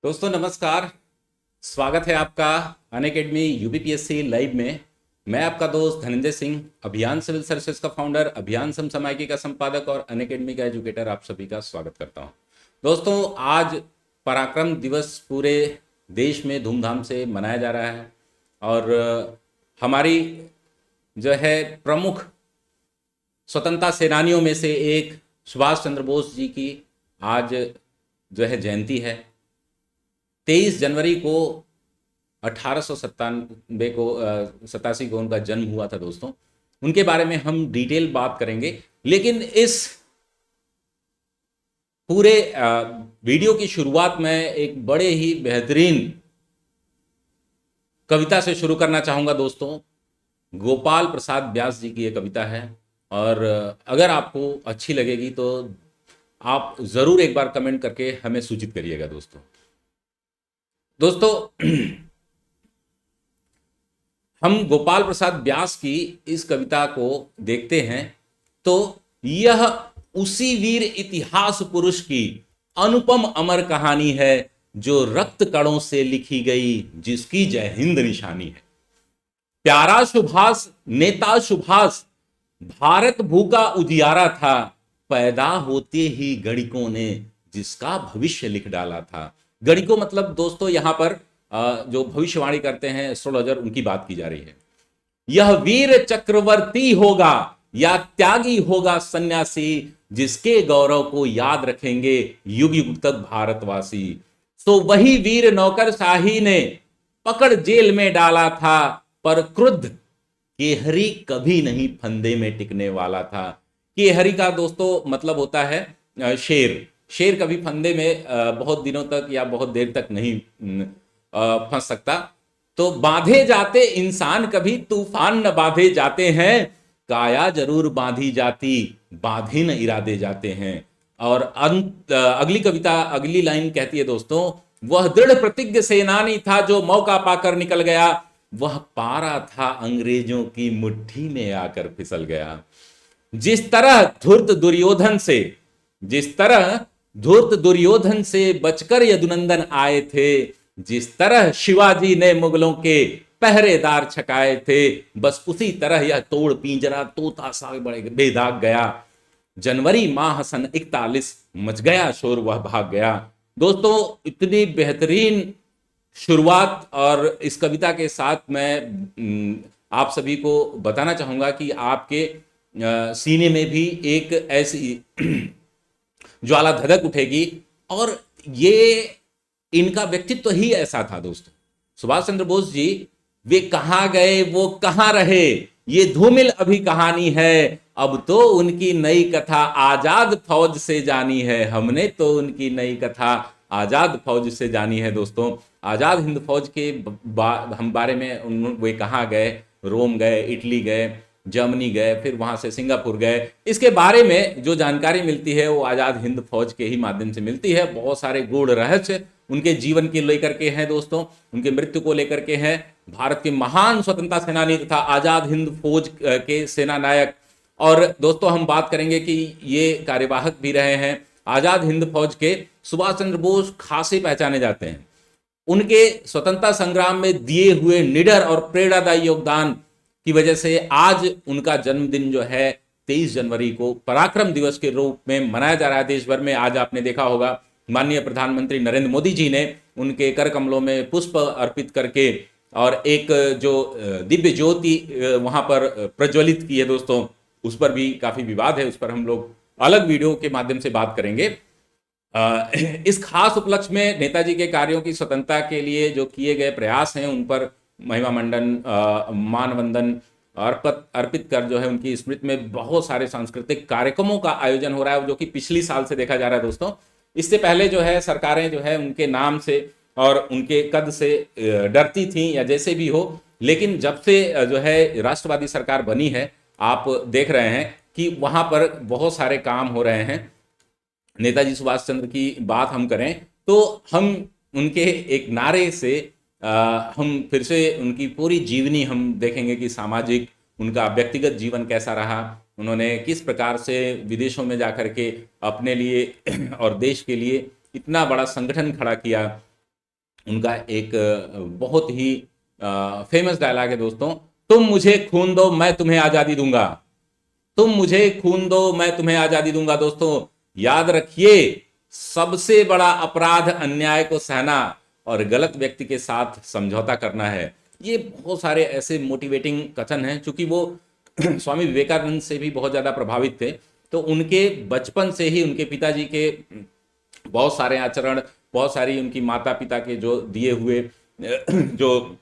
दोस्तों नमस्कार। स्वागत है आपका अनअकैडमी यूपीपीएससी लाइव में। मैं आपका दोस्त धनंजय सिंह, अभियान सिविल सर्विसेज का फाउंडर, अभियान समसामयिकी का संपादक और अनअकैडमी का एजुकेटर, आप सभी का स्वागत करता हूं। दोस्तों आज पराक्रम दिवस पूरे देश में धूमधाम से मनाया जा रहा है और हमारी जो है प्रमुख स्वतंत्रता सेनानियों में से एक सुभाष चंद्र बोस जी की आज जो है जयंती है। 23 जनवरी को 1897 को 87 को उनका जन्म हुआ था। दोस्तों उनके बारे में हम डिटेल बात करेंगे, लेकिन इस पूरे वीडियो की शुरुआत में एक बड़े ही बेहतरीन कविता से शुरू करना चाहूँगा। दोस्तों गोपाल प्रसाद व्यास जी की ये कविता है और अगर आपको अच्छी लगेगी तो आप ज़रूर एक बार कमेंट करके हमें सूचित करिएगा। दोस्तों हम गोपाल प्रसाद व्यास की इस कविता को देखते हैं तो यह उसी वीर इतिहास पुरुष की अनुपम अमर कहानी है जो रक्त कणों से लिखी गई, जिसकी जय हिंद निशानी है। प्यारा सुभाष, नेता सुभाष, भारत भूखा उजियारा था, पैदा होते ही गणिकों ने जिसका भविष्य लिख डाला था। गणिकों मतलब दोस्तों यहां पर जो भविष्यवाणी करते हैं एस्ट्रोलॉजर, उनकी बात की जा रही है। यह वीर चक्रवर्ती होगा या त्यागी होगा सन्यासी, जिसके गौरव को याद रखेंगे युग युग तक भारतवासी। तो वही वीर नौकरशाही ने पकड़ जेल में डाला था, पर क्रुद्ध केहरी कभी नहीं फंदे में टिकने वाला था। केहरी का दोस्तों मतलब होता है शेर। शेर कभी फंदे में बहुत दिनों तक या बहुत देर तक नहीं फंस सकता। तो बांधे जाते इंसान कभी तूफान न बांधे जाते हैं, काया जरूर बांधी जाती, बांधे न इरादे जाते हैं। और अगली कविता, अगली लाइन कहती है दोस्तों, वह दृढ़ प्रतिज्ञ सेनानी था जो मौका पाकर निकल गया, वह पारा था अंग्रेजों की मुट्ठी में आकर फिसल गया। जिस तरह धूर्त दुर्योधन से बचकर यदुनंदन आए थे, जिस तरह शिवाजी ने मुगलों के पहरेदार छकाए थे, बस उसी तरह यह तोड़ पिंजरा तोता सा बड़े बेदाग गया। जनवरी माह सन 41 मच गया शोर, वह भाग गया। दोस्तों इतनी बेहतरीन शुरुआत और इस कविता के साथ मैं आप सभी को बताना चाहूंगा कि आपके सीने में भी एक ऐसी ज्वाला धधक उठेगी। और ये इनका व्यक्तित्व ही ऐसा था। दोस्तों सुभाष चंद्र बोस जी, वे कहां गए वो कहां रहे, ये धूमिल अभी कहानी है, अब तो उनकी नई कथा आजाद फौज से जानी है। हमने तो उनकी नई कथा आजाद फौज से जानी है। दोस्तों आजाद हिंद फौज के हम बारे में वे कहाँ गए, रोम गए, इटली गए, जर्मनी गए, फिर वहां से सिंगापुर गए, इसके बारे में जो जानकारी मिलती है वो आजाद हिंद फौज के ही माध्यम से मिलती है। बहुत सारे गूढ़ रहस्य उनके जीवन के लेकर के हैं दोस्तों, उनके मृत्यु को लेकर के हैं। भारत के महान स्वतंत्रता सेनानी तथा आजाद हिंद फौज के सेना नायक। और दोस्तों हम बात करेंगे कि ये कार्यवाहक भी रहे हैं आजाद हिंद फौज के। सुभाष चंद्र बोस खासे पहचाने जाते हैं उनके स्वतंत्रता संग्राम में दिए हुए निडर और प्रेरणादायी योगदान की वजह से आज उनका जन्मदिन जो है 23 जनवरी को पराक्रम दिवस के रूप में मनाया जा रहा है देश भर में। आज आपने देखा होगा माननीय प्रधानमंत्री नरेंद्र मोदी जी ने उनके कर कमलों में पुष्प अर्पित करके और एक जो दिव्य ज्योति वहां पर प्रज्वलित की है। दोस्तों उस पर भी काफी विवाद है, उस पर हम लोग अलग वीडियो के माध्यम से बात करेंगे। इस खास उपलक्ष्य में नेताजी के कार्यों की स्वतंत्रता के लिए जो किए गए प्रयास हैं उन पर महिमा मंडन, मानवंदन अर्पित कर जो है उनकी स्मृति में बहुत सारे सांस्कृतिक कार्यक्रमों का आयोजन हो रहा है, जो कि पिछली साल से देखा जा रहा है। दोस्तों इससे पहले जो है सरकारें जो है उनके नाम से और उनके कद से डरती थीं या जैसे भी हो, लेकिन जब से जो है राष्ट्रवादी सरकार बनी है आप देख रहे हैं कि वहां पर बहुत सारे काम हो रहे हैं। नेताजी सुभाष चंद्र की बात हम करें तो हम उनके एक नारे से हम फिर से उनकी पूरी जीवनी हम देखेंगे कि सामाजिक उनका व्यक्तिगत जीवन कैसा रहा, उन्होंने किस प्रकार से विदेशों में जाकर के अपने लिए और देश के लिए इतना बड़ा संगठन खड़ा किया, उनका एक बहुत ही फेमस डायलॉग है दोस्तों, तुम मुझे खून दो मैं तुम्हें आजादी दूंगा, तुम मुझे खून दो मैं तुम्हें आजादी दूंगा। दोस्तों याद रखिए, सबसे बड़ा अपराध अन्याय को सहना और गलत व्यक्ति के साथ समझौता करना है। ये बहुत सारे ऐसे मोटिवेटिंग कथन हैं, क्योंकि वो स्वामी विवेकानंद से भी बहुत ज्यादा प्रभावित थे। तो उनके बचपन से ही उनके पिताजी के बहुत सारे आचरण, बहुत सारी उनकी माता पिता के जो दिए हुए जो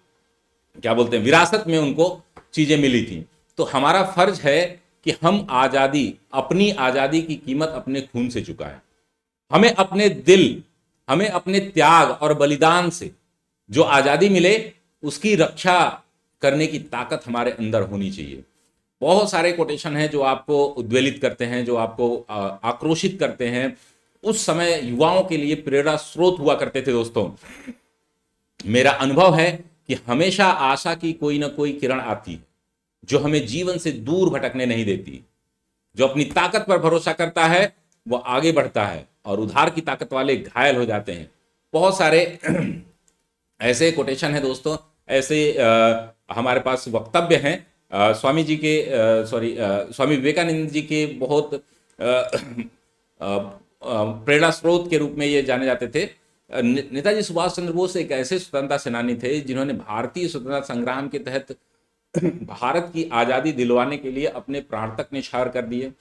क्या बोलते हैं विरासत में उनको चीजें मिली थी। तो हमारा फर्ज है कि हम आजादी, अपनी आजादी की कीमत अपने खून से चुकाएं। हमें अपने दिल, हमें अपने त्याग और बलिदान से जो आजादी मिले उसकी रक्षा करने की ताकत हमारे अंदर होनी चाहिए। बहुत सारे कोटेशन हैं जो आपको उद्वेलित करते हैं, जो आपको आक्रोशित करते हैं। उस समय युवाओं के लिए प्रेरणा स्रोत हुआ करते थे दोस्तों। मेरा अनुभव है कि हमेशा आशा की कोई ना कोई किरण आती है जो हमें जीवन से दूर भटकने नहीं देती। जो अपनी ताकत पर भरोसा करता है वो आगे बढ़ता है और उधार की ताकत वाले घायल हो जाते हैं। बहुत सारे ऐसे कोटेशन हैं दोस्तों, ऐसे हमारे पास वक्तव्य हैं स्वामी जी के, स्वामी विवेकानंद जी के बहुत प्रेरणा स्रोत के रूप में ये जाने जाते थे। नेताजी सुभाष चंद्र बोस एक ऐसे स्वतंत्रता सेनानी थे जिन्होंने भारतीय स्वतंत्रता संग्राम के तहत भारत की आजादी दिलवाने के लिए अपने प्राण तक न्यौछावर कर दिए।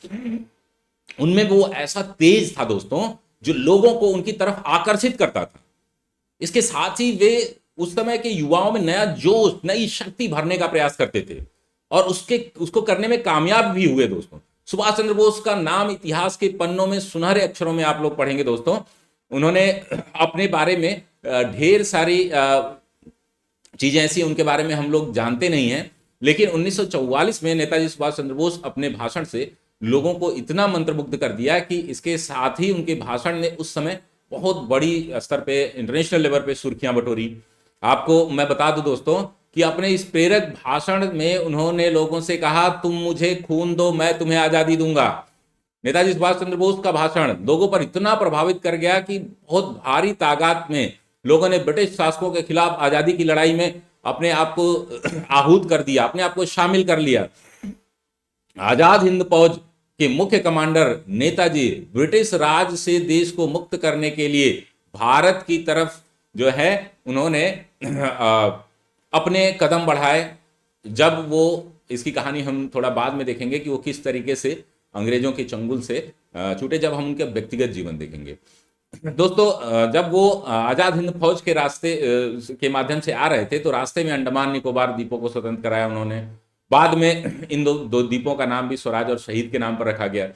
उनमें वो ऐसा तेज था दोस्तों जो लोगों को उनकी तरफ आकर्षित करता था। इसके साथ ही वे उस समय के युवाओं में नया जोश, नई शक्ति भरने का प्रयास करते थे और उसको करने में कामयाब भी हुए दोस्तों। सुभाष चंद्र बोस का नाम इतिहास के पन्नों में सुनहरे अक्षरों में आप लोग पढ़ेंगे दोस्तों। उन्होंने अपने बारे में ढेर सारी चीजें ऐसी उनके बारे में हम लोग जानते नहीं हैं, लेकिन 1944 में नेताजी सुभाष चंद्र बोस अपने भाषण से लोगों को इतना मंत्रमुग्ध कर दिया कि इसके साथ ही उनके भाषण ने उस समय बहुत बड़ी स्तर पे, इंटरनेशनल लेवल पे सुर्खियां बटोरी। आपको मैं बता दूं दोस्तों कि अपने इस प्रेरक भाषण में उन्होंने लोगों से कहा, तुम मुझे खून दो मैं तुम्हें आजादी दूंगा। नेताजी सुभाष चंद्र बोस का भाषण लोगों पर इतना प्रभावित कर गया कि बहुत भारी तादाद में लोगों ने ब्रिटिश शासकों के खिलाफ आजादी की लड़ाई में अपने आप को आहूत कर दिया, अपने आप को शामिल कर लिया। आजाद हिंद फौज के मुख्य कमांडर नेताजी ब्रिटिश राज से देश को मुक्त करने के लिए भारत की तरफ जो है उन्होंने अपने कदम बढ़ाए। जब वो, इसकी कहानी हम थोड़ा बाद में देखेंगे कि वो किस तरीके से अंग्रेजों के चंगुल से छूटे, जब हम उनके व्यक्तिगत जीवन देखेंगे। दोस्तों जब वो आजाद हिंद फौज के रास्ते के माध्यम से आ रहे थे तो रास्ते में अंडमान निकोबार द्वीपों को स्वतंत्र कराया उन्होंने। बाद में इन दो द्वीपों का नाम भी स्वराज और शहीद के नाम पर रखा गया।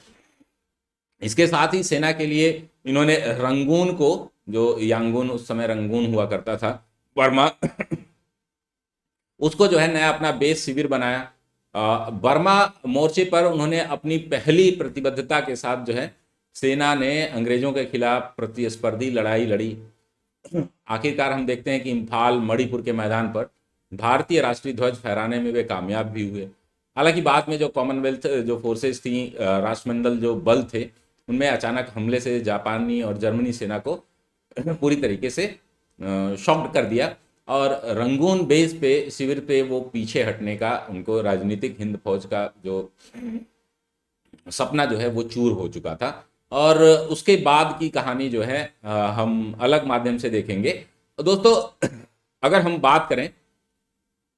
इसके साथ ही सेना के लिए इन्होंने रंगून को, जो यांगून उस समय रंगून हुआ करता था, बर्मा, उसको जो है नया अपना बेस शिविर बनाया। बर्मा मोर्चे पर उन्होंने अपनी पहली प्रतिबद्धता के साथ जो है सेना ने अंग्रेजों के खिलाफ प्रतिस्पर्धी लड़ाई लड़ी। आखिरकार हम देखते हैं कि इम्फाल, मणिपुर के मैदान पर भारतीय राष्ट्रीय ध्वज फहराने में वे कामयाब भी हुए। हालांकि बाद में जो कॉमनवेल्थ जो फोर्सेस थी, राष्ट्रमंडल जो बल थे, उनमें अचानक हमले से जापानी और जर्मनी सेना को पूरी तरीके से शॉक्ड कर दिया और रंगून बेस पे, शिविर पे वो पीछे हटने का, उनको राजनीतिक हिंद फौज का जो सपना जो है वो चूर हो चुका था। और उसके बाद की कहानी जो है हम अलग माध्यम से देखेंगे। दोस्तों अगर हम बात करें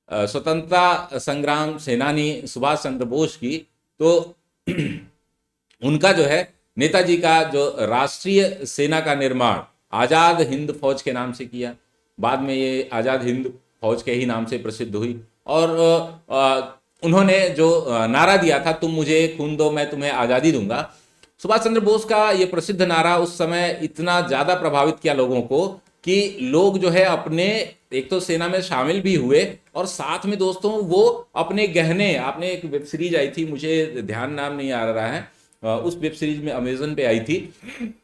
स्वतंत्रता संग्राम सेनानी सुभाष चंद्र बोस की, तो उनका जो है नेताजी का जो राष्ट्रीय सेना का निर्माण आजाद हिंद फौज के नाम से किया। बाद में ये आजाद हिंद फौज के ही नाम से प्रसिद्ध हुई और उन्होंने जो नारा दिया था, तुम मुझे खून दो मैं तुम्हें आजादी दूंगा, सुभाष चंद्र बोस का ये प्रसिद्ध नारा उस समय इतना ज्यादा प्रभावित किया लोगों को कि लोग जो है अपने, एक तो सेना में शामिल भी हुए और साथ में दोस्तों वो अपने गहने, आपने एक वेब सीरीज आई थी, मुझे ध्यान नाम नहीं आ रहा है, उस वेब सीरीज में अमेजन पे आई थी,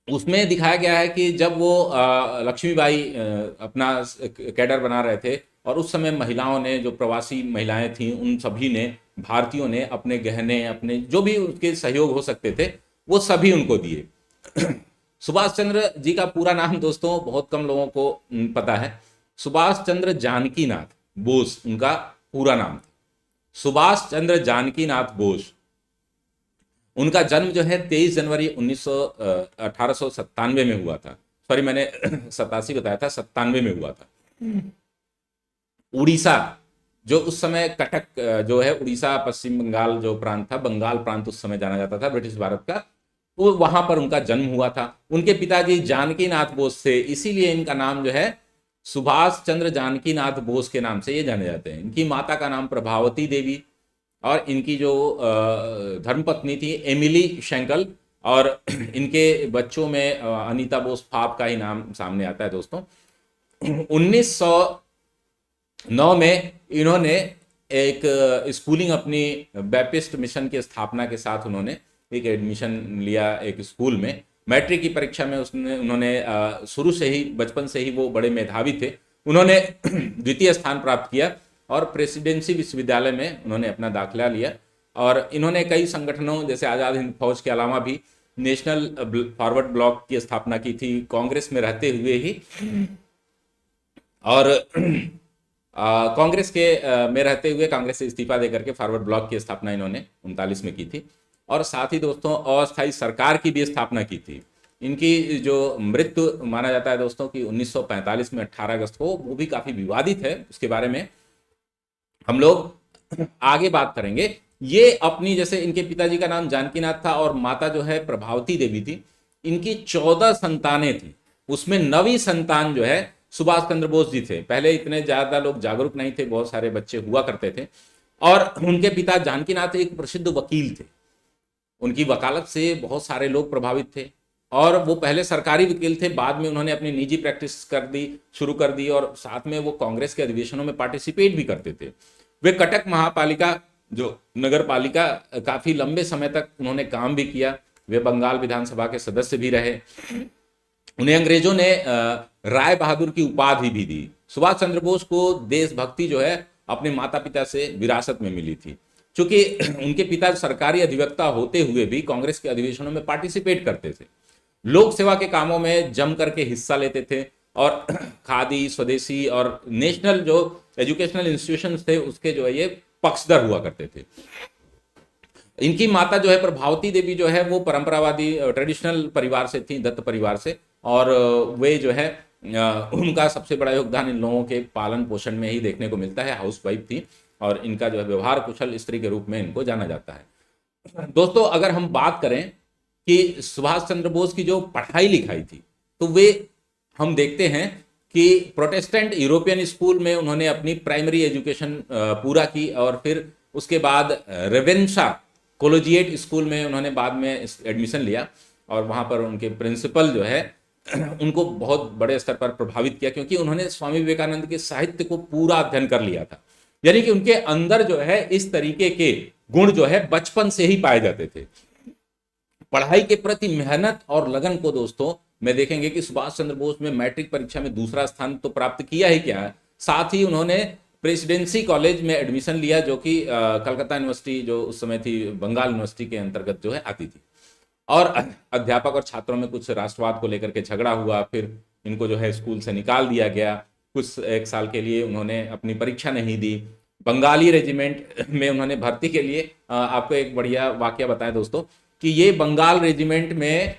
उसमें दिखाया गया है कि जब वो लक्ष्मीबाई अपना कैडर बना रहे थे और उस समय महिलाओं ने, जो प्रवासी महिलाएं थीं, उन सभी ने, भारतीयों ने अपने गहने, अपने जो भी उसके सहयोग हो सकते थे वो सभी उनको दिए। सुभाष चंद्र जी का पूरा नाम दोस्तों बहुत कम लोगों को पता है। सुभाष चंद्र जानकीनाथ बोस उनका पूरा नाम था। सुभाष चंद्र जानकीनाथ बोस। उनका जन्म जो है 23 जनवरी 1897 में हुआ था। सॉरी, मैंने 87 बताया था, 97 में हुआ था। उड़ीसा, जो उस समय कटक जो है उड़ीसा पश्चिम बंगाल जो प्रांत था, बंगाल प्रांत उस समय जाना जाता था ब्रिटिश भारत का, वो वहां पर उनका जन्म हुआ था। उनके पिताजी जानकीनाथ बोस थे, इसीलिए इनका नाम जो है सुभाष चंद्र जानकीनाथ बोस के नाम से ये जाने जाते हैं। इनकी माता का नाम प्रभावती देवी और इनकी जो धर्मपत्नी थी एमिली शेंकल, और इनके बच्चों में अनीता बोस फाप का ही नाम सामने आता है दोस्तों। 1909 में इन्होंने एक स्कूलिंग अपनी बैप्टिस्ट मिशन की स्थापना के साथ उन्होंने एक एडमिशन लिया एक स्कूल में। मैट्रिक की परीक्षा में उन्होंने शुरू से ही, बचपन से ही वो बड़े मेधावी थे। उन्होंने द्वितीय स्थान प्राप्त किया और प्रेसिडेंसी विश्वविद्यालय में उन्होंने अपना दाखिला लिया। और इन्होंने कई संगठनों जैसे आज़ाद हिंद फौज के अलावा भी नेशनल फॉरवर्ड ब्लॉक की स्थापना की थी कांग्रेस में रहते हुए ही, और कांग्रेस के में रहते हुए कांग्रेस से इस्तीफा देकर के फॉरवर्ड ब्लॉक की स्थापना इन्होंने 39 में की थी। और साथ ही दोस्तों अस्थायी सरकार की भी स्थापना की थी। इनकी जो मृत्यु माना जाता है दोस्तों कि 1945 में 18 अगस्त को, वो भी काफी विवादित है, उसके बारे में हम लोग आगे बात करेंगे। ये अपनी, जैसे इनके पिताजी का नाम जानकीनाथ था और माता जो है प्रभावती देवी थी, इनकी 14 संतानें थी, उसमें 9वीं संतान जो है सुभाष चंद्र बोस जी थे। पहले इतने ज्यादा लोग जागरूक नहीं थे, बहुत सारे बच्चे हुआ करते थे। और उनके पिता जानकीनाथ एक प्रसिद्ध वकील थे, उनकी वकालत से बहुत सारे लोग प्रभावित थे। और वो पहले सरकारी वकील थे, बाद में उन्होंने अपनी निजी प्रैक्टिस शुरू कर दी, और साथ में वो कांग्रेस के अधिवेशनों में पार्टिसिपेट भी करते थे। वे कटक महापालिका जो नगर पालिका काफी लंबे समय तक उन्होंने काम भी किया। वे बंगाल विधानसभा के सदस्य भी रहे। उन्हें अंग्रेजों ने राय बहादुर की उपाधि भी दी। सुभाष चंद्र बोस को देशभक्ति जो है अपने माता पिता से विरासत में मिली थी। चूंकि उनके पिता सरकारी अधिवक्ता होते हुए भी कांग्रेस के अधिवेशनों में पार्टिसिपेट करते थे, लोक सेवा के कामों में जम करके हिस्सा लेते थे, और खादी, स्वदेशी और नेशनल जो एजुकेशनल इंस्टीट्यूशंस थे उसके जो है ये पक्षधर हुआ करते थे। इनकी माता जो है प्रभावती देवी जो है वो परंपरावादी ट्रेडिशनल परिवार से थी, दत्त परिवार से, और वे जो है उनका सबसे बड़ा योगदान इन लोगों के पालन पोषण में ही देखने को मिलता है। हाउसवाइफ थी और इनका जो है व्यवहार कुशल स्त्री के रूप में इनको जाना जाता है। दोस्तों, अगर हम बात करें कि सुभाष चंद्र बोस की जो पढ़ाई लिखाई थी, तो वे हम देखते हैं कि प्रोटेस्टेंट यूरोपियन स्कूल में उन्होंने अपनी प्राइमरी एजुकेशन पूरा की, और फिर उसके बाद रेवेंशा कॉलेजिएट स्कूल में उन्होंने बाद में एडमिशन लिया, और वहाँ पर उनके प्रिंसिपल जो है उनको बहुत बड़े स्तर पर प्रभावित किया, क्योंकि उन्होंने स्वामी विवेकानंद के साहित्य को पूरा अध्ययन कर लिया था। यानी कि उनके अंदर जो है इस तरीके के गुण जो है बचपन से ही पाए जाते थे। पढ़ाई के प्रति मेहनत और लगन को दोस्तों में देखेंगे कि सुभाष चंद्र बोस में मैट्रिक परीक्षा में दूसरा स्थान तो प्राप्त किया ही क्या है, साथ ही उन्होंने प्रेसिडेंसी कॉलेज में एडमिशन लिया, जो कि कलकत्ता यूनिवर्सिटी जो उस समय थी बंगाल यूनिवर्सिटी के अंतर्गत जो है आती थी। और अध्यापक और छात्रों में कुछ राष्ट्रवाद को लेकर के झगड़ा हुआ, फिर इनको जो है स्कूल से निकाल दिया गया। कुछ एक साल के लिए उन्होंने अपनी परीक्षा नहीं दी। बंगाली रेजिमेंट में उन्होंने भर्ती के लिए, आपको एक बढ़िया वाकया बताएं दोस्तों कि ये बंगाल रेजिमेंट में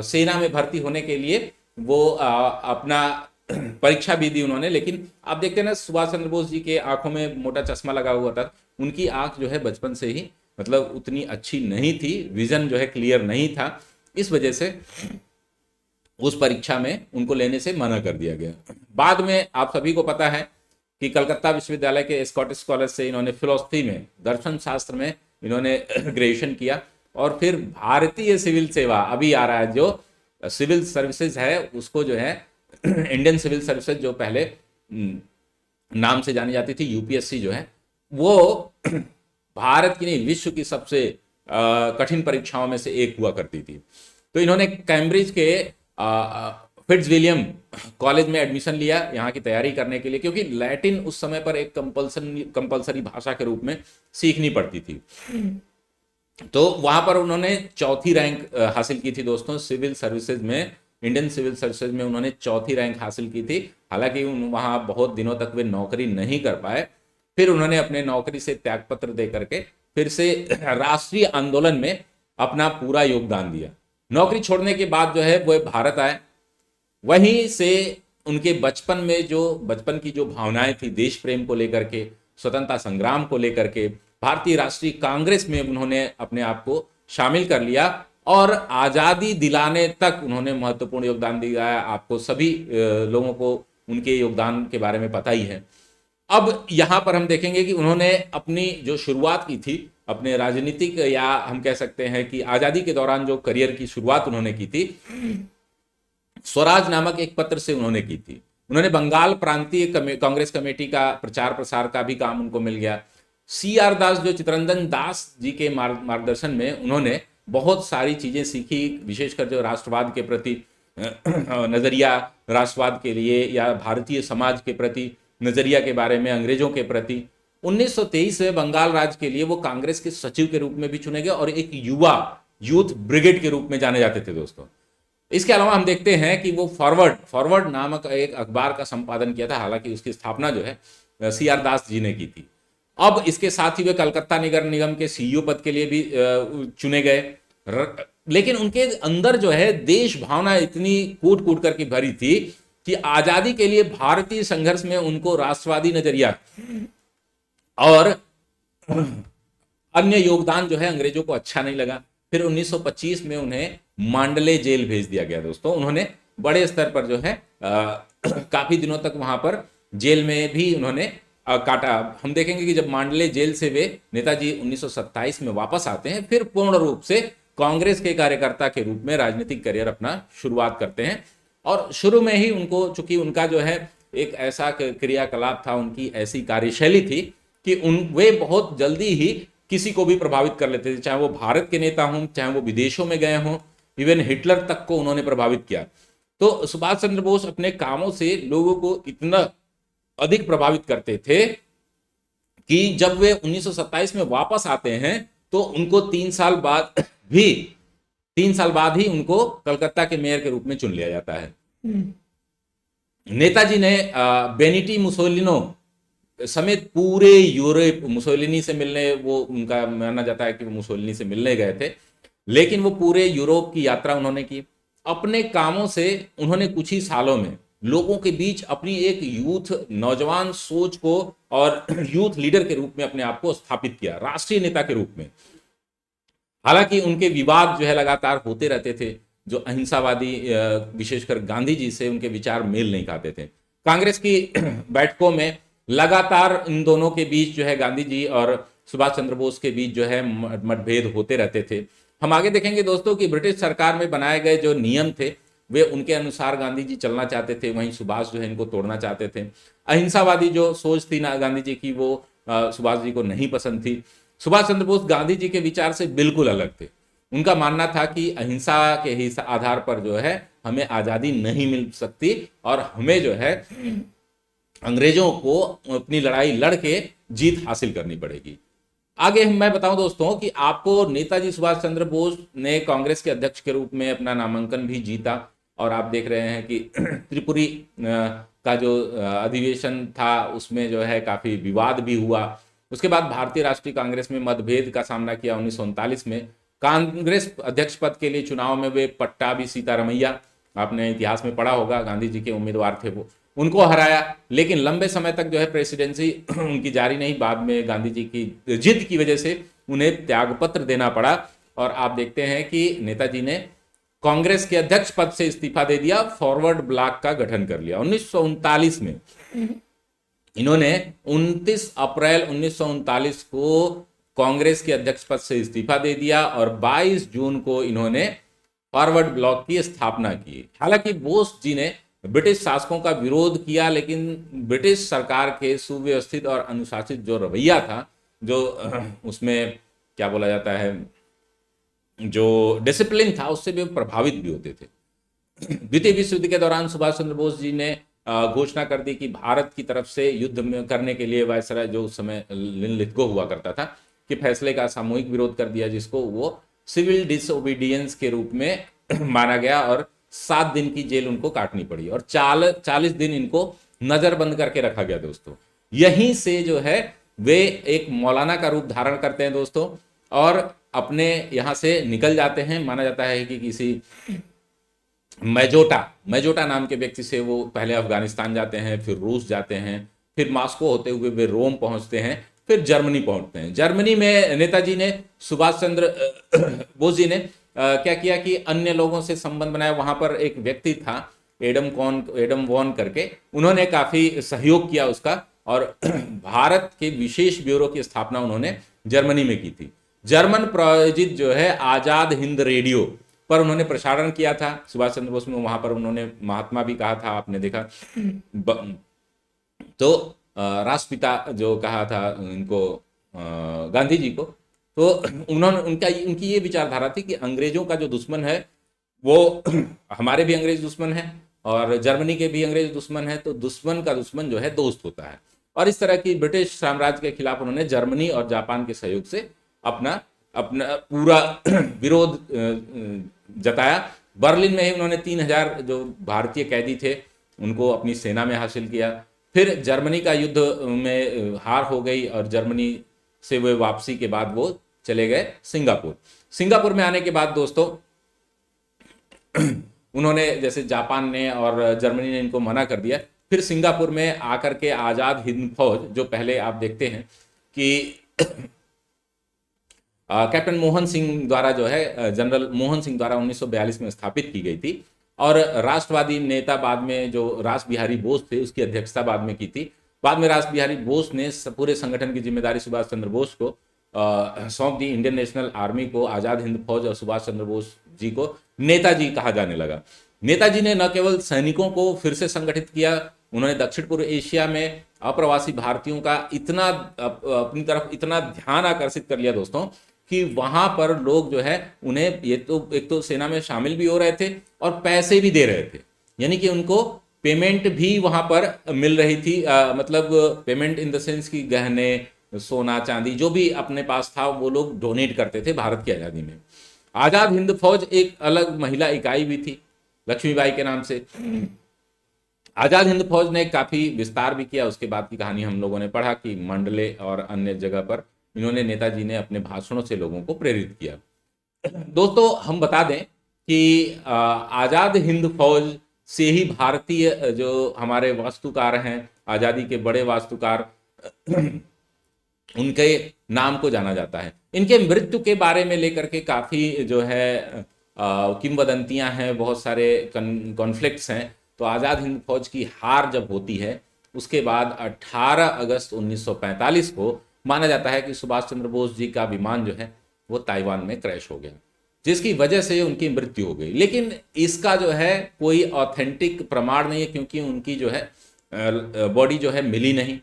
सेना में भर्ती होने के लिए वो अपना परीक्षा भी दी उन्होंने। लेकिन आप देखते हैं ना, सुभाष चंद्र बोस जी के आंखों में मोटा चश्मा लगा हुआ था, उनकी आंख जो है बचपन से ही मतलब उतनी अच्छी नहीं थी, विजन जो है क्लियर नहीं था, इस वजह से उस परीक्षा में उनको लेने से मना कर दिया गया। बाद में आप सभी को पता है कि कलकत्ता विश्वविद्यालय के स्कॉटिश कॉलेज से इन्होंने फिलोसफी में, दर्शन शास्त्र में इन्होंने ग्रेजुएशन किया, और फिर भारतीय सिविल सेवा अभी आ रहा है जो सिविल सर्विसेज है उसको जो है इंडियन सिविल सर्विसेज जो पहले नाम से जानी जाती थी, यूपीएससी जो है वो भारत की नहीं विश्व की सबसे कठिन परीक्षाओं में से एक हुआ करती थी। तो इन्होंने कैम्ब्रिज के फिट्जविलियम कॉलेज में एडमिशन लिया यहाँ की तैयारी करने के लिए, क्योंकि लैटिन उस समय पर एक कंपल्सरी भाषा के रूप में सीखनी पड़ती थी। तो वहां पर उन्होंने चौथी रैंक हासिल की थी दोस्तों सिविल सर्विसेज में। इंडियन सिविल सर्विसेज में उन्होंने चौथी रैंक हासिल की थी। हालांकि वहां बहुत दिनों तक वे नौकरी नहीं कर पाए। फिर उन्होंने अपने नौकरी से त्यागपत्र दे करके फिर से राष्ट्रीय आंदोलन में अपना पूरा योगदान दिया। नौकरी छोड़ने के बाद जो है वो भारत आए। वहीं से उनके बचपन की जो भावनाएं थी देश प्रेम को लेकर के, स्वतंत्रता संग्राम को लेकर के, भारतीय राष्ट्रीय कांग्रेस में उन्होंने अपने आप को शामिल कर लिया और आजादी दिलाने तक उन्होंने महत्वपूर्ण योगदान दिया है। आपको सभी लोगों को उनके योगदान के बारे में पता ही है। अब यहां पर हम देखेंगे कि उन्होंने अपनी जो शुरुआत की थी अपने राजनीतिक, या हम कह सकते हैं कि आजादी के दौरान जो करियर की शुरुआत उन्होंने की थी, स्वराज नामक एक पत्र से उन्होंने की थी। उन्होंने बंगाल प्रांतीय कांग्रेस कमेटी का प्रचार प्रसार का भी काम उनको मिल गया। सी आर दास, जो चित्तरंजन दास जी के मार्गदर्शन में उन्होंने बहुत सारी चीजें सीखी, विशेषकर जो राष्ट्रवाद के प्रति नजरिया, राष्ट्रवाद के लिए या भारतीय समाज के प्रति नजरिया के बारे में, अंग्रेजों के प्रति। 1923 में बंगाल राज्य के लिए वो कांग्रेस के सचिव के रूप में भी चुने गए और एक यूथ ब्रिगेड के रूप में जाने जाते थे दोस्तों। इसके अलावा हम देखते हैं कि वो फॉरवर्ड नामक एक अखबार का संपादन किया था। हालांकि उसकी स्थापना जो है सी आर दास जी ने की थी। अब इसके साथ ही वे कलकत्ता नगर निगम के सीईओ पद के लिए भी चुने गए। लेकिन उनके अंदर जो है देश भावना इतनी कूट कूट करके भरी थी कि आजादी के लिए भारतीय संघर्ष में उनको राष्ट्रवादी नजरिया और अन्य योगदान जो है अंग्रेजों को अच्छा नहीं लगा। फिर 1925 में उन्हें मांडले जेल भेज दिया गया दोस्तों। उन्होंने बड़े स्तर पर जो है काफी दिनों तक वहां पर जेल में भी उन्होंने काटा। हम देखेंगे कि जब मांडले जेल से वे नेताजी 1927 में वापस आते हैं, फिर पूर्ण रूप से कांग्रेस के कार्यकर्ता के रूप में राजनीतिक करियर अपना शुरुआत करते हैं। और शुरू में ही उनको, चूंकि उनका जो है एक ऐसा क्रियाकलाप था, उनकी ऐसी कार्यशैली थी कि वे बहुत जल्दी ही किसी को भी प्रभावित कर लेते थे, चाहे वो भारत के नेता हों, चाहे वो विदेशों में गए हों। इवन हिटलर तक को उन्होंने प्रभावित किया। तो सुभाष चंद्र बोस अपने कामों से लोगों को इतना अधिक प्रभावित करते थे कि जब वे 1927 में वापस आते हैं तो उनको 3 साल बाद ही उनको कलकत्ता के मेयर के रूप में चुन लिया जाता है। नेताजी ने बेनिटी मुसोलिनो समेत पूरे यूरोप, मुसोलिनी से मिलने, वो उनका माना जाता है कि वो मुसोलिनी से मिलने गए थे, लेकिन वो पूरे यूरोप की यात्रा उन्होंने की। अपने कामों से उन्होंने कुछ ही सालों में लोगों के बीच अपनी एक नौजवान सोच को और यूथ लीडर के रूप में अपने आप को स्थापित किया, राष्ट्रीय नेता के रूप में। हालांकि उनके विवाद जो है लगातार होते रहते थे। जो अहिंसावादी, विशेषकर गांधी जी से उनके विचार मेल नहीं खाते थे। कांग्रेस की बैठकों में लगातार इन दोनों के बीच जो है, गांधी जी और सुभाष चंद्र बोस के बीच जो है मतभेद होते रहते थे। हम आगे देखेंगे दोस्तों कि ब्रिटिश सरकार में बनाए गए जो नियम थे वे उनके अनुसार गांधी जी चलना चाहते थे, वहीं सुभाष जो है इनको तोड़ना चाहते थे। अहिंसावादी जो सोच थी ना गांधी जी की, वो सुभाष जी को नहीं पसंद थी। सुभाष चंद्र बोस गांधी जी के विचार से बिल्कुल अलग थे। उनका मानना था कि अहिंसा के ही आधार पर जो है हमें आजादी नहीं मिल सकती और हमें जो है अंग्रेजों को अपनी लड़ाई लड़के जीत हासिल करनी पड़ेगी। आगे मैं बताऊं दोस्तों कि आपको नेताजी सुभाष चंद्र बोस ने कांग्रेस के अध्यक्ष के रूप में अपना नामांकन भी जीता। और आप देख रहे हैं कि त्रिपुरी का जो अधिवेशन था उसमें जो है काफी विवाद भी हुआ। उसके बाद भारतीय राष्ट्रीय कांग्रेस में मतभेद का सामना किया। 1939 में कांग्रेस अध्यक्ष पद के लिए चुनाव में वे पट्टाभी सीतारमैया, आपने इतिहास में पढ़ा होगा, गांधी जी के उम्मीदवार थे, वो उनको हराया। लेकिन लंबे समय तक जो है प्रेसिडेंसी उनकी जारी नहीं। बाद में गांधी जी की जिद की वजह से उन्हें त्यागपत्र देना पड़ा और आप देखते हैं कि नेताजी ने कांग्रेस के अध्यक्ष पद से इस्तीफा दे दिया, फॉरवर्ड ब्लॉक का गठन कर लिया। 1939 में इन्होंने 29 अप्रैल 1939 को कांग्रेस के अध्यक्ष पद से इस्तीफा दे दिया और 22 जून को इन्होंने फॉरवर्ड ब्लॉक की स्थापना की। हालांकि बोस जी ने ब्रिटिश शासकों का विरोध किया, लेकिन ब्रिटिश सरकार के सुव्यवस्थित और अनुशासित जो रवैया था, जो उसमें क्या बोला जाता है, जो डिसिप्लिन था, उससे वे प्रभावित भी होते थे। द्वितीय विश्व युद्ध के दौरान सुभाष चंद्र बोस जी ने घोषणा कर दी कि भारत की तरफ से युद्ध में करने के लिए वायसराय, जो उस समय लिथगो हुआ करता था, के फैसले का सामूहिक विरोध कर दिया, जिसको वो सिविल डिसओबीडियंस के रूप में माना गया और 7 दिन की जेल उनको काटनी पड़ी और 40 दिन इनको नजरबंद करके रखा गया दोस्तों। यहीं से जो है वे एक मौलाना का रूप धारण करते हैं दोस्तों और अपने यहां से निकल जाते हैं। माना जाता है कि किसी मैजोटा नाम के व्यक्ति से वो पहले अफगानिस्तान जाते हैं, फिर रूस जाते हैं, फिर मॉस्को होते हुए वे रोम पहुंचते हैं, फिर जर्मनी पहुंचते हैं। जर्मनी में नेताजी ने, सुभाष चंद्र बोस जी ने क्या किया कि अन्य लोगों से संबंध बनाया। वहां पर एक व्यक्ति था एडम वॉन करके, उन्होंने काफी सहयोग किया उसका और भारत के विशेष ब्यूरो की स्थापना उन्होंने जर्मनी में की थी। जर्मन प्रायोजित जो है आजाद हिंद रेडियो पर उन्होंने प्रसारण किया था सुभाष चंद्र बोस में। वहां पर उन्होंने महात्मा भी कहा था, आपने देखा। तो राष्ट्रपिता जो कहा था इनको गांधी जी को, तो उन्होंने उनकी ये विचारधारा थी कि अंग्रेजों का जो दुश्मन है वो हमारे भी अंग्रेज दुश्मन है और जर्मनी के भी अंग्रेज दुश्मन है, तो दुश्मन का दुश्मन जो है दोस्त होता है। और इस तरह की ब्रिटिश साम्राज्य के खिलाफ उन्होंने जर्मनी और जापान के सहयोग से अपना पूरा विरोध जताया। बर्लिन में ही उन्होंने 3000 जो भारतीय कैदी थे उनको अपनी सेना में हासिल किया। फिर जर्मनी का युद्ध में हार हो गई और जर्मनी से वे वापसी के बाद वो चले गए सिंगापुर में आने के बाद दोस्तों उन्होंने, जैसे जापान ने और जर्मनी ने इनको मना कर दिया, फिर सिंगापुर में आकर के आजाद हिंद फौज, जो पहले आप देखते हैं कि कैप्टन मोहन सिंह द्वारा जो है, जनरल मोहन सिंह द्वारा 1942 में स्थापित की गई थी और राष्ट्रवादी नेता बाद में जो रास बिहारी बोस थे उसकी अध्यक्षता बाद में की थी। बाद में रास बिहारी बोस ने पूरे संगठन की जिम्मेदारी सुभाष चंद्र बोस को सौंप दी। इंडियन नेशनल आर्मी को आजाद हिंद फौज और सुभाष चंद्र बोस जी को नेताजी कहा जाने लगा। नेताजी ने न केवल सैनिकों को फिर से संगठित किया, उन्होंने दक्षिण पूर्व एशिया में अप्रवासी भारतीयों का इतना अपनी तरफ इतना ध्यान आकर्षित कर लिया दोस्तों कि वहां पर लोग जो है उन्हें ये तो एक तो सेना में शामिल भी हो रहे थे और पैसे भी दे रहे थे, यानी कि उनको पेमेंट भी वहां पर मिल रही थी। मतलब पेमेंट इन द सेंस की गहने, सोना चांदी जो भी अपने पास था वो लोग डोनेट करते थे भारत की आज़ादी में। आजाद हिंद फौज एक अलग महिला इकाई भी थी लक्ष्मीबाई के नाम से। आजाद हिंद फौज ने काफी विस्तार भी किया। उसके बाद की कहानी हम लोगों ने पढ़ा कि मंडले और अन्य जगह पर इन्होंने, नेताजी ने अपने भाषणों से लोगों को प्रेरित किया। दोस्तों हम बता दें कि आजाद हिंद फौज से ही भारतीय जो हमारे वास्तुकार हैं, आजादी के बड़े वास्तुकार, उनके नाम को जाना जाता है। इनके मृत्यु के बारे में लेकर के काफी जो है किंवदंतियां हैं, बहुत सारे कॉन्फ्लिक्ट्स हैं। तो आजाद हिंद फौज की हार जब होती है उसके बाद 18 अगस्त 1945 को माना जाता है कि सुभाष चंद्र बोस जी का विमान जो है वो ताइवान में क्रैश हो गया, जिसकी वजह से उनकी मृत्यु हो गई। लेकिन इसका जो है कोई ऑथेंटिक प्रमाण नहीं है, क्योंकि उनकी जो है बॉडी जो है मिली नहीं,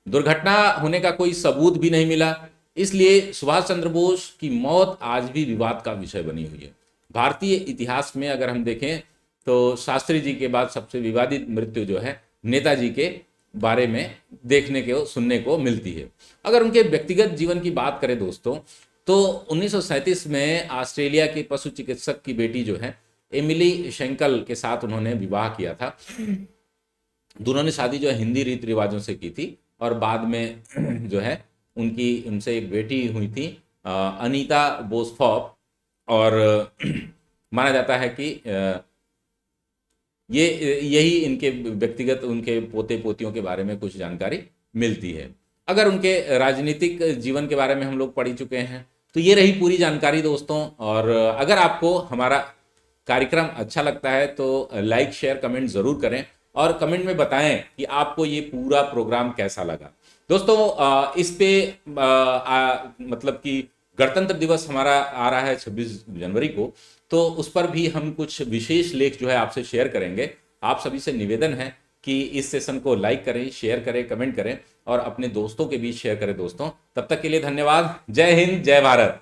दुर्घटना होने का कोई सबूत भी नहीं मिला। इसलिए सुभाष चंद्र बोस की मौत आज भी विवाद का विषय बनी हुई है। भारतीय इतिहास में अगर हम देखें तो शास्त्री जी के बाद सबसे विवादित मृत्यु जो है नेताजी के बारे में देखने को, सुनने को मिलती है। अगर उनके व्यक्तिगत जीवन की बात करें दोस्तों, तो 1937 में ऑस्ट्रेलिया के पशु चिकित्सक की बेटी जो है एमिली शेंकल के साथ उन्होंने विवाह किया था। दोनों ने शादी जो है हिंदी रीति रिवाजों से की थी और बाद में जो है उनसे एक बेटी हुई थी अनीता बोसफॉप, और माना जाता है कि यही इनके व्यक्तिगत, उनके पोते पोतियों के बारे में कुछ जानकारी मिलती है। अगर उनके राजनीतिक जीवन के बारे में हम लोग पढ़ चुके हैं, तो ये रही पूरी जानकारी दोस्तों। और अगर आपको हमारा कार्यक्रम अच्छा लगता है तो लाइक शेयर कमेंट जरूर करें और कमेंट में बताएं कि आपको ये पूरा प्रोग्राम कैसा लगा। दोस्तों इस पे मतलब कि गणतंत्र दिवस हमारा आ रहा है 26 जनवरी को, तो उस पर भी हम कुछ विशेष लेख जो है आपसे शेयर करेंगे। आप सभी से निवेदन है कि इस सेशन को लाइक करें, शेयर करें, कमेंट करें और अपने दोस्तों के बीच शेयर करें दोस्तों। तब तक के लिए धन्यवाद। जय हिंद, जय भारत।